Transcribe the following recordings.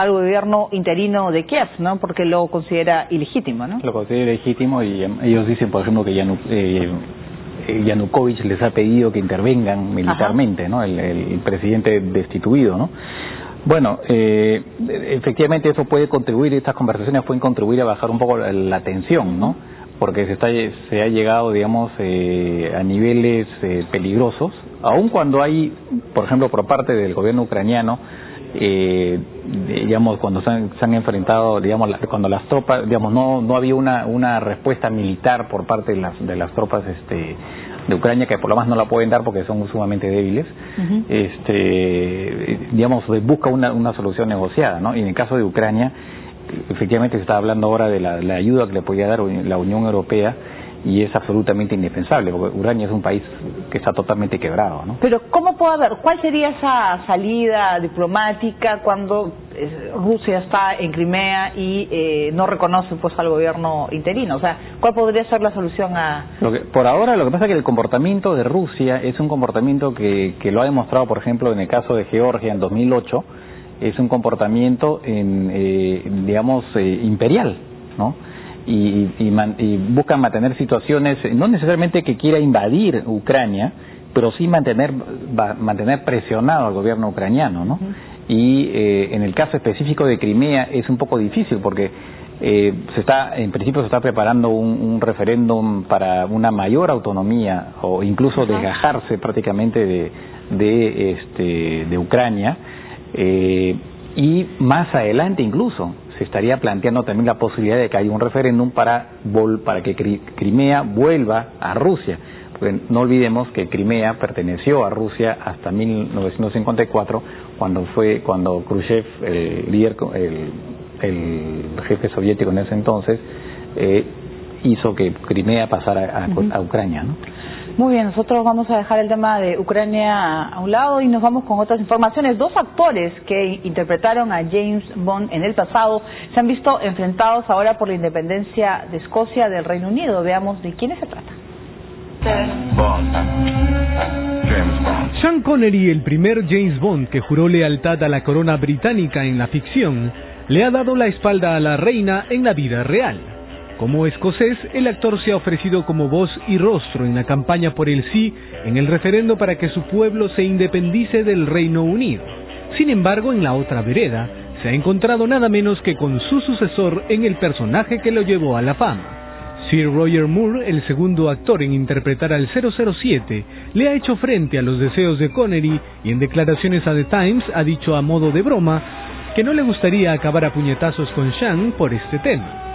al gobierno interino de Kiev, ¿no? Porque lo considera ilegítimo, ¿no? Lo considera ilegítimo y ellos dicen, por ejemplo, que Yanukovych les ha pedido que intervengan militarmente, ¿no? El presidente destituido, ¿no? Bueno, efectivamente eso puede contribuir, estas conversaciones pueden contribuir a bajar un poco la tensión, ¿no? Porque se ha llegado, digamos, a niveles peligrosos, aun cuando hay, por ejemplo, por parte del gobierno ucraniano, digamos, cuando se han enfrentado, digamos, cuando las tropas, digamos, no había una respuesta militar por parte de las tropas de Ucrania, que por lo más no la pueden dar porque son sumamente débiles, digamos, busca una solución negociada, ¿no? Y en el caso de Ucrania, efectivamente se está hablando ahora de la ayuda que le podía dar la Unión Europea, y es absolutamente indispensable, porque Ucrania es un país que está totalmente quebrado, ¿no? Pero ¿cómo puede haber? ¿Cuál sería esa salida diplomática cuando Rusia está en Crimea y no reconoce pues al gobierno interino? O sea, ¿cuál podría ser la solución a...? Por ahora lo que pasa es que el comportamiento de Rusia es un comportamiento que lo ha demostrado, por ejemplo, en el caso de Georgia en 2008, es un comportamiento, digamos, imperial, ¿no? Y buscan mantener situaciones, no necesariamente que quiera invadir Ucrania, pero sí mantener presionado al gobierno ucraniano, ¿no? Y en el caso específico de Crimea es un poco difícil porque en principio se está preparando un referéndum para una mayor autonomía o incluso desgajarse prácticamente de Ucrania, y más adelante incluso se estaría planteando también la posibilidad de que haya un referéndum para que Crimea vuelva a Rusia. Porque no olvidemos que Crimea perteneció a Rusia hasta 1954, cuando Khrushchev, el jefe soviético en ese entonces, hizo que Crimea pasara a Ucrania, ¿no? Muy bien, nosotros vamos a dejar el tema de Ucrania a un lado y nos vamos con otras informaciones. Dos actores que interpretaron a James Bond en el pasado se han visto enfrentados ahora por la independencia de Escocia del Reino Unido. Veamos de quiénes se trata. Sean Connery, el primer James Bond que juró lealtad a la corona británica en la ficción, le ha dado la espalda a la reina en la vida real. Como escocés, el actor se ha ofrecido como voz y rostro en la campaña por el sí en el referendo para que su pueblo se independice del Reino Unido. Sin embargo, en la otra vereda, se ha encontrado nada menos que con su sucesor en el personaje que lo llevó a la fama. Sir Roger Moore, el segundo actor en interpretar al 007, le ha hecho frente a los deseos de Connery y en declaraciones a The Times ha dicho a modo de broma que no le gustaría acabar a puñetazos con Sean por este tema.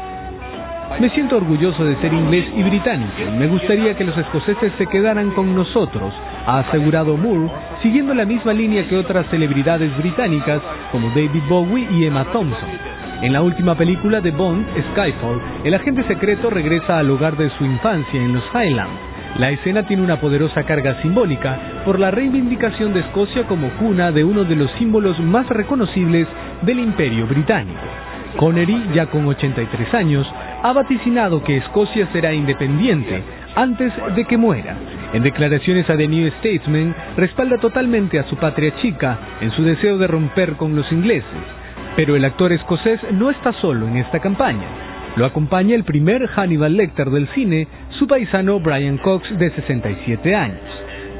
Me siento orgulloso de ser inglés y británico. Me gustaría que los escoceses se quedaran con nosotros, ha asegurado Moore, siguiendo la misma línea que otras celebridades británicas como David Bowie y Emma Thompson. En la última película de Bond, Skyfall, el agente secreto regresa al hogar de su infancia en los Highlands. La escena tiene una poderosa carga simbólica por la reivindicación de Escocia como cuna de uno de los símbolos más reconocibles del Imperio Británico. Connery, ya con 83 años, ha vaticinado que Escocia será independiente antes de que muera. En declaraciones a The New Statesman, respalda totalmente a su patria chica en su deseo de romper con los ingleses. Pero el actor escocés no está solo en esta campaña. Lo acompaña el primer Hannibal Lecter del cine, su paisano Brian Cox, de 67 años.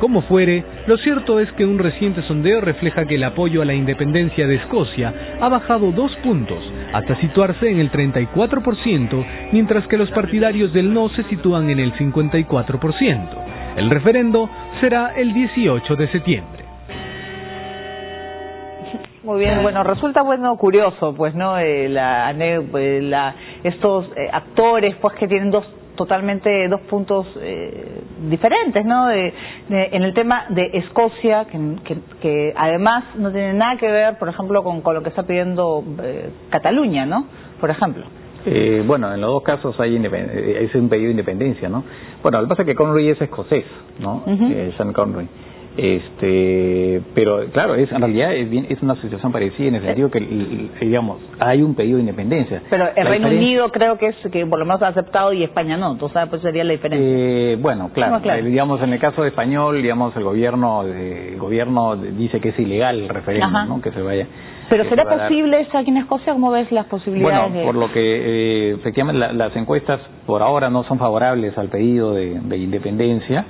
Como fuere, lo cierto es que un reciente sondeo refleja que el apoyo a la independencia de Escocia ha bajado 2 puntos, hasta situarse en el 34%, mientras que los partidarios del no se sitúan en el 54%. El referendo será el 18 de septiembre. Muy bien, bueno, resulta curioso, pues, ¿no? Estos actores, pues, que tienen dos puntos diferentes, ¿no? En el tema de Escocia, que además no tiene nada que ver, por ejemplo, con lo que está pidiendo Cataluña, ¿no? Por ejemplo. Bueno, en los dos casos es un pedido de independencia, ¿no? Bueno, lo que pasa es que Connery es escocés, ¿no? Sean Connery. Pero claro, en realidad es una situación parecida en el sentido que, digamos, hay un pedido de independencia. Pero el Reino Unido creo que por lo menos ha aceptado y España no, entonces pues sería la diferencia. Bueno, claro, digamos, en el caso de español, digamos, el gobierno dice que es ilegal el referéndum, ¿no? Que se vaya. ¿Pero será posible eso aquí en Escocia? ¿Cómo ves las posibilidades? Bueno, por lo que efectivamente las encuestas por ahora no son favorables al pedido de independencia.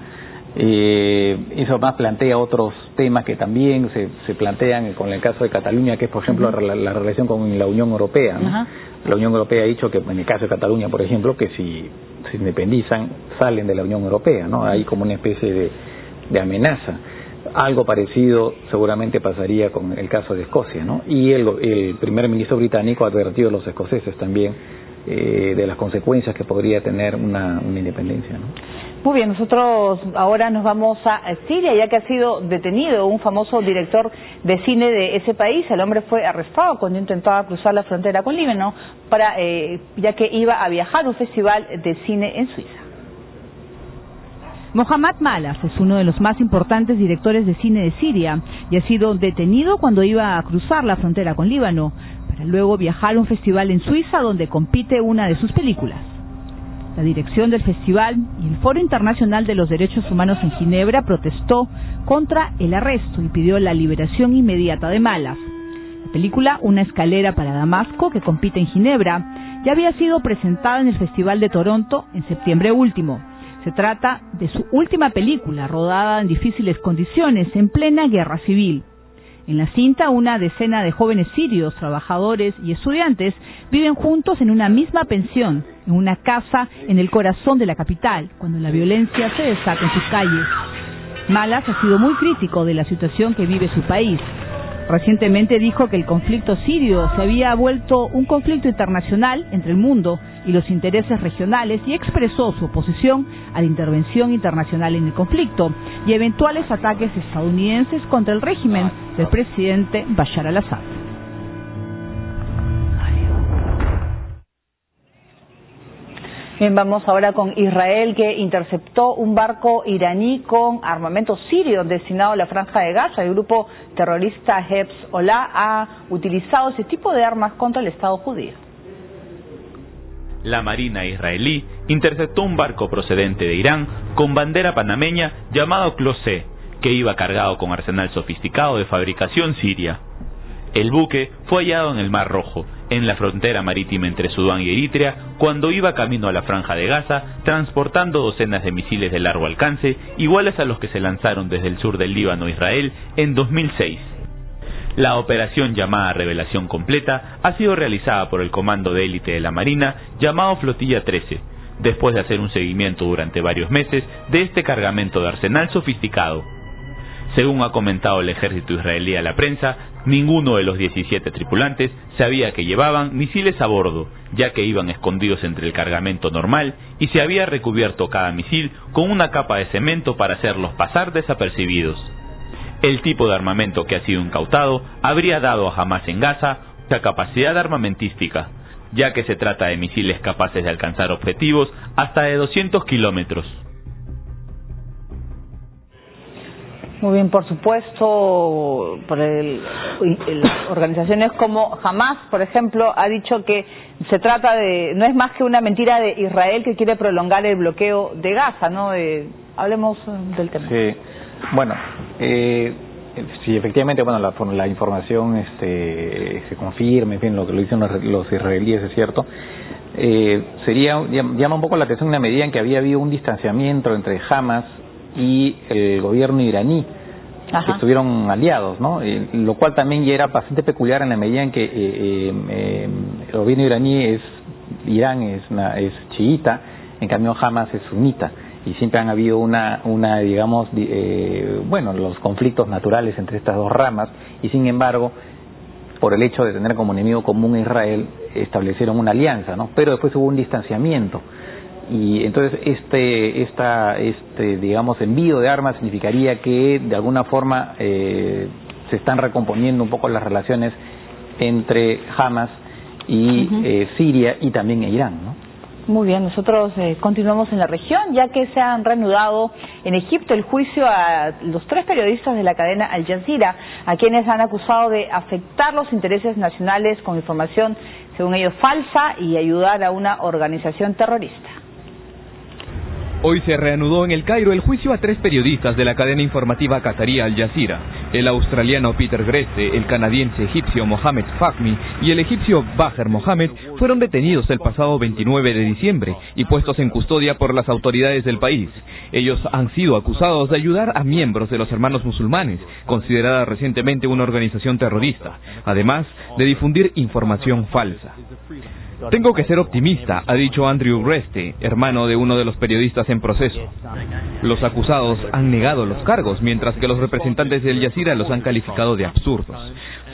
Eso más plantea otros temas que también se plantean con el caso de Cataluña, que es, por ejemplo, la relación con la Unión Europea, ¿no? La Unión Europea ha dicho que, en el caso de Cataluña, por ejemplo, que si se independizan, salen de la Unión Europea, ¿no? Hay como una especie de amenaza. Algo parecido seguramente pasaría con el caso de Escocia, ¿no? Y el primer ministro británico ha advertido a los escoceses también de las consecuencias que podría tener una independencia, ¿no? Muy bien, nosotros ahora nos vamos a Siria, ya que ha sido detenido un famoso director de cine de ese país. El hombre fue arrestado cuando intentaba cruzar la frontera con Líbano, ya que iba a viajar a un festival de cine en Suiza. Mohamed Malas es uno de los más importantes directores de cine de Siria y ha sido detenido cuando iba a cruzar la frontera con Líbano, para luego viajar a un festival en Suiza donde compite una de sus películas. La dirección del festival y el Foro Internacional de los Derechos Humanos en Ginebra protestó contra el arresto y pidió la liberación inmediata de Malas. La película Una escalera para Damasco, que compite en Ginebra, ya había sido presentada en el Festival de Toronto en septiembre último. Se trata de su última película, rodada en difíciles condiciones, en plena guerra civil. En la cinta, una decena de jóvenes sirios, trabajadores y estudiantes viven juntos en una misma pensión, en una casa en el corazón de la capital, cuando la violencia se desata en sus calles. Malas ha sido muy crítico de la situación que vive su país. Recientemente dijo que el conflicto sirio se había vuelto un conflicto internacional entre el mundo y los intereses regionales y expresó su oposición a la intervención internacional en el conflicto y eventuales ataques estadounidenses contra el régimen del presidente Bashar al-Assad. Bien, vamos ahora con Israel, que interceptó un barco iraní con armamento sirio destinado a la Franja de Gaza. El grupo terrorista Hezbollah ha utilizado ese tipo de armas contra el Estado judío. La Marina israelí interceptó un barco procedente de Irán con bandera panameña llamado Closé, que iba cargado con arsenal sofisticado de fabricación siria. El buque fue hallado en el Mar Rojo, en la frontera marítima entre Sudán y Eritrea, cuando iba camino a la Franja de Gaza, transportando docenas de misiles de largo alcance, iguales a los que se lanzaron desde el sur del Líbano a Israel en 2006. La operación, llamada Revelación Completa, ha sido realizada por el Comando de Élite de la Marina, llamado Flotilla 13, después de hacer un seguimiento durante varios meses de este cargamento de arsenal sofisticado. Según ha comentado el ejército israelí a la prensa, ninguno de los 17 tripulantes sabía que llevaban misiles a bordo, ya que iban escondidos entre el cargamento normal y se había recubierto cada misil con una capa de cemento para hacerlos pasar desapercibidos. El tipo de armamento que ha sido incautado habría dado a Hamas en Gaza la capacidad armamentística, ya que se trata de misiles capaces de alcanzar objetivos hasta de 200 kilómetros. Muy bien, por supuesto, organizaciones como Hamas, por ejemplo, ha dicho que se trata no es más que una mentira de Israel que quiere prolongar el bloqueo de Gaza, ¿no? Hablemos del tema. Sí, bueno, sí, efectivamente, bueno, la información se confirma, en fin, lo que lo dicen los israelíes es cierto. Llama un poco la atención en la medida en que había habido un distanciamiento entre Hamas y el gobierno iraní, que estuvieron aliados, ¿no? Lo cual también ya era bastante peculiar en la medida en que el gobierno iraní Irán es chiita, en cambio Hamas es sunita, y siempre han habido digamos, los conflictos naturales entre estas dos ramas, y sin embargo, por el hecho de tener como enemigo común a Israel, establecieron una alianza, ¿no? Pero después hubo un distanciamiento. Y entonces digamos, envío de armas significaría que de alguna forma se están recomponiendo un poco las relaciones entre Hamas y Siria y también Irán, ¿no? Muy bien, nosotros continuamos en la región, ya que se han reanudado en Egipto el juicio a los 3 periodistas de la cadena Al Jazeera, a quienes han acusado de afectar los intereses nacionales con información, según ellos, falsa y ayudar a una organización terrorista. Hoy se reanudó en El Cairo el juicio a 3 periodistas de la cadena informativa catarí Al Jazeera, El australiano Peter Greste, el canadiense egipcio Mohamed Fahmy y el egipcio Baher Mohamed fueron detenidos el pasado 29 de diciembre y puestos en custodia por las autoridades del país. Ellos han sido acusados de ayudar a miembros de los Hermanos Musulmanes, considerada recientemente una organización terrorista, además de difundir información falsa. Tengo que ser optimista, ha dicho Andrew Greste, hermano de uno de los periodistas en proceso. Los acusados han negado los cargos, mientras que los representantes de Al Jazeera los han calificado de absurdos.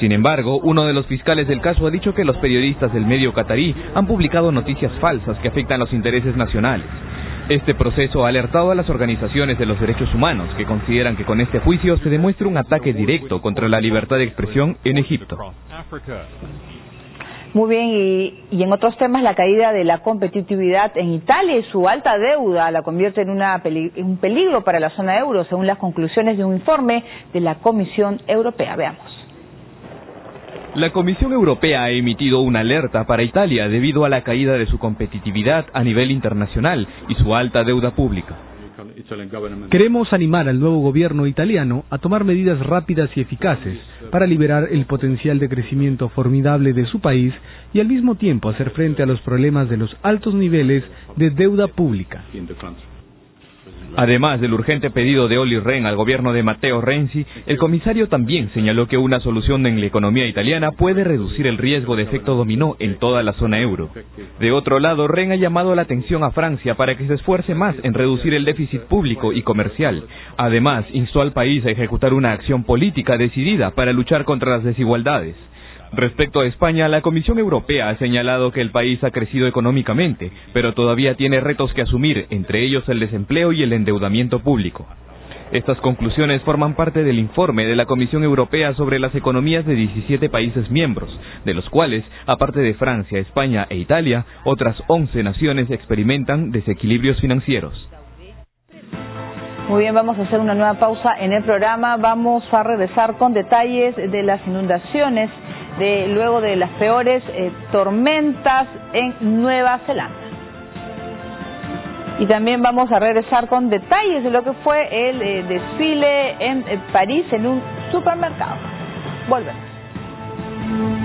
Sin embargo, uno de los fiscales del caso ha dicho que los periodistas del medio catarí han publicado noticias falsas que afectan los intereses nacionales. Este proceso ha alertado a las organizaciones de los derechos humanos, que consideran que con este juicio se demuestra un ataque directo contra la libertad de expresión en Egipto. Muy bien, y en otros temas, la caída de la competitividad en Italia y su alta deuda la convierte en un peligro para la zona euro, según las conclusiones de un informe de la Comisión Europea. Veamos. La Comisión Europea ha emitido una alerta para Italia debido a la caída de su competitividad a nivel internacional y su alta deuda pública. Queremos animar al nuevo gobierno italiano a tomar medidas rápidas y eficaces para liberar el potencial de crecimiento formidable de su país y al mismo tiempo hacer frente a los problemas de los altos niveles de deuda pública. Además del urgente pedido de Olli Rehn al gobierno de Matteo Renzi, el comisario también señaló que una solución en la economía italiana puede reducir el riesgo de efecto dominó en toda la zona euro. De otro lado, Rehn ha llamado la atención a Francia para que se esfuerce más en reducir el déficit público y comercial. Además, instó al país a ejecutar una acción política decidida para luchar contra las desigualdades. Respecto a España, la Comisión Europea ha señalado que el país ha crecido económicamente, pero todavía tiene retos que asumir, entre ellos el desempleo y el endeudamiento público. Estas conclusiones forman parte del informe de la Comisión Europea sobre las economías de 17 países miembros, de los cuales, aparte de Francia, España e Italia, otras 11 naciones experimentan desequilibrios financieros. Muy bien, vamos a hacer una nueva pausa en el programa. Vamos a regresar con detalles de las inundaciones luego de las peores tormentas en Nueva Zelanda. Y también vamos a regresar con detalles de lo que fue el desfile en París en un supermercado. Volvemos.